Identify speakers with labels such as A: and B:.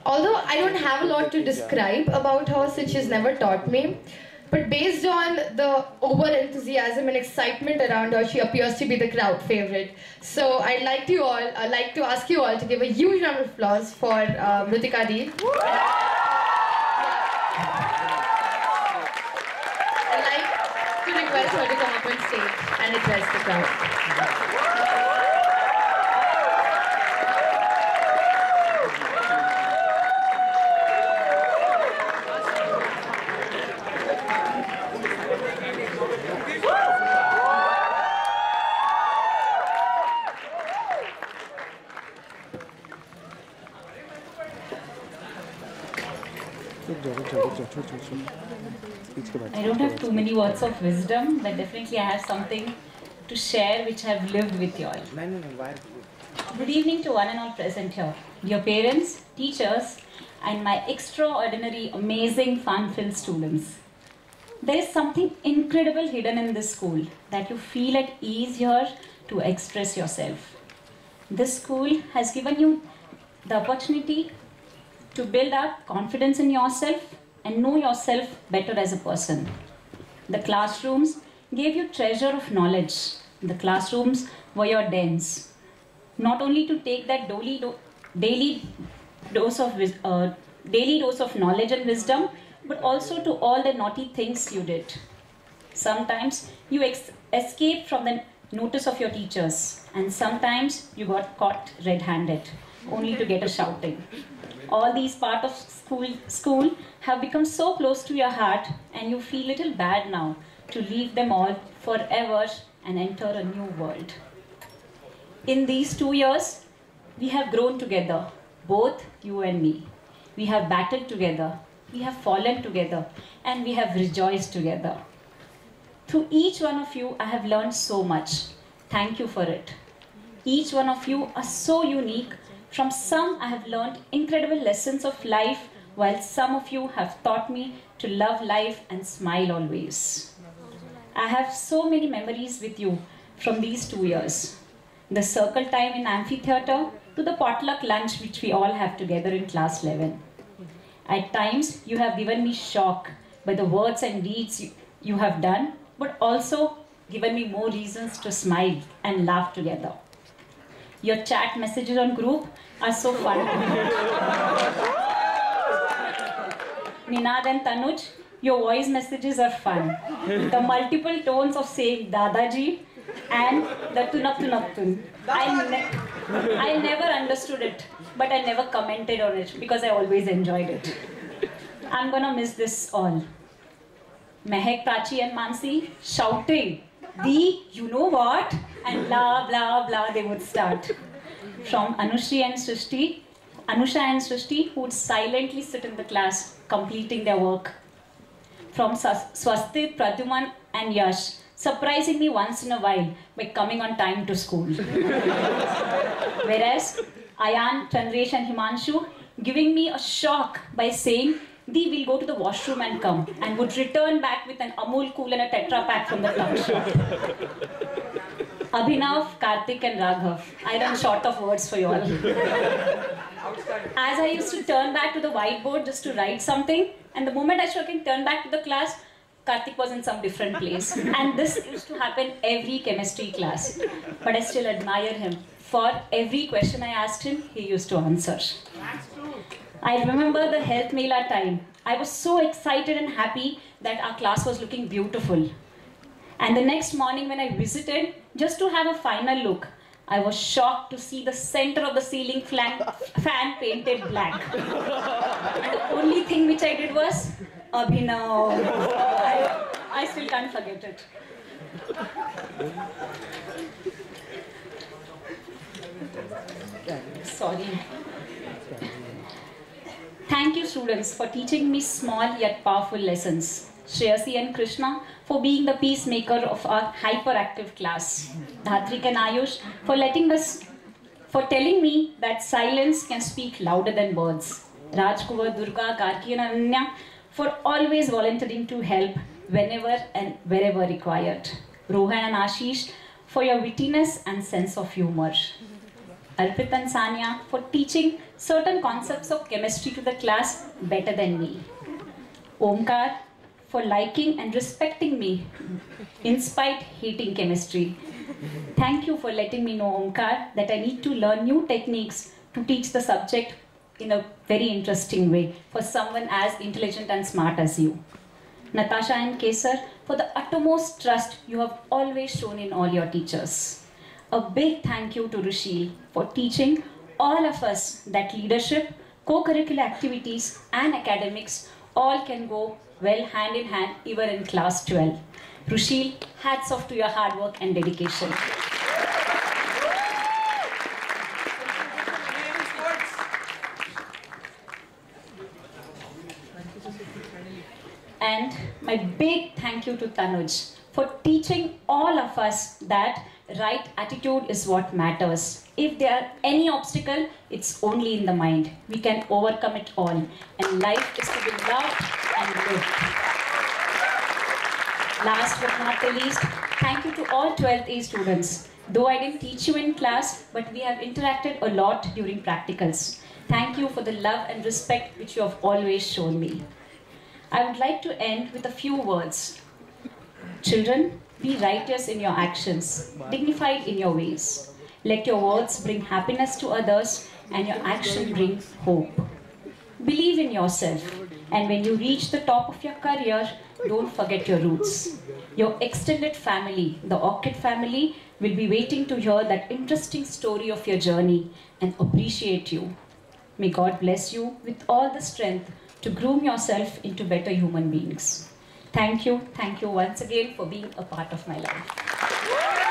A: Although I don't have a lot to describe about her since she's never taught me, but based on the over-enthusiasm and excitement around her, she appears to be the crowd favorite. So I'd like to ask you all to give a huge round of applause for Ritika Dee. I'd like to request her to come up on stage and address the crowd.
B: I don't have too many words of wisdom, but definitely I have something to share which I have lived with you all. Good evening to one and all present here, dear parents, teachers, and my extraordinary, amazing, fun-filled students. There is something incredible hidden in this school that you feel at ease here to express yourself. This school has given you the opportunity to build up confidence in yourself and know yourself better as a person. The classrooms gave you treasure of knowledge. The classrooms were your dens. Not only to take that daily dose of knowledge and wisdom, but also to all the naughty things you did. Sometimes you escaped from the notice of your teachers, and sometimes you got caught red-handed, only to get a shouting. All these parts of school have become so close to your heart, and you feel little bad now to leave them all forever and enter a new world. In these 2 years, we have grown together, both you and me. We have battled together, we have fallen together, and we have rejoiced together. Through each one of you, I have learned so much. Thank you for it. Each one of you are so unique. From some, I have learned incredible lessons of life, while some of you have taught me to love life and smile always. I have so many memories with you from these 2 years. The circle time in amphitheater to the potluck lunch which we all have together in class 11. At times, you have given me shock by the words and deeds you have done, but also given me more reasons to smile and laugh together. Your chat messages on group are so fun. Ninad and Tanuj, your voice messages are fun. The multiple tones of saying Dadaji and the Tunap. I never understood it, but I never commented on it because I always enjoyed it. I'm gonna miss this all. Mehek, Prachi and Mansi shouting, Dee, you know what? And blah, blah, blah, they would start. From Anusha and Srishti, who would silently sit in the class, completing their work. From Swastit, Pradyuman and Yash, surprising me once in a while by coming on time to school. Whereas Ayan, Chandresh and Himanshu giving me a shock by saying, Dee, we'll go to the washroom and come, and would return back with an Amul Cool and a Tetra Pak from the club shop. Abhinav, Karthik and Raghav. I run short of words for you all. As I used to turn back to the whiteboard just to write something, and the moment I can turn back to the class, Karthik was in some different place. And this used to happen every chemistry class. But I still admire him. For every question I asked him, he used to answer. I remember the health mela time. I was so excited and happy that our class was looking beautiful. And the next morning when I visited, just to have a final look, I was shocked to see the center of the ceiling fan painted black. And the only thing which I did was, Abhinav. I still can't forget it. Sorry. Thank you, students, for teaching me small yet powerful lessons. Shreyasi and Krishna for being the peacemaker of our hyperactive class. Dhatrik and Ayush for telling me that silence can speak louder than words. Rajkumar, Durga, Karki and Ananya for always volunteering to help whenever and wherever required. Rohan and Ashish for your wittiness and sense of humor. Arpit and Sanya for teaching certain concepts of chemistry to the class better than me. Omkar for liking and respecting me in spite hating chemistry. Thank you for letting me know, Omkar, that I need to learn new techniques to teach the subject in a very interesting way for someone as intelligent and smart as you. Natasha and Kesar for the uttermost trust you have always shown in all your teachers. A big thank you to Rushil for teaching all of us that leadership, co-curricular activities and academics all can go well hand in hand even in class 12. Rushil, hats off to your hard work and dedication. And my big thank you to Tanuj for teaching all of us that right attitude is what matters. If there are any obstacle, it's only in the mind. We can overcome it all. And life is to be loved and lived. Last but not the least, thank you to all 12th A students. Though I didn't teach you in class, but we have interacted a lot during practicals. Thank you for the love and respect which you have always shown me. I would like to end with a few words. Children, be righteous in your actions, dignified in your ways. Let your words bring happiness to others and your action bring hope. Believe in yourself, and when you reach the top of your career, don't forget your roots. Your extended family, the Orchid family, will be waiting to hear that interesting story of your journey and appreciate you. May God bless you with all the strength to groom yourself into better human beings. Thank you once again for being a part of my life.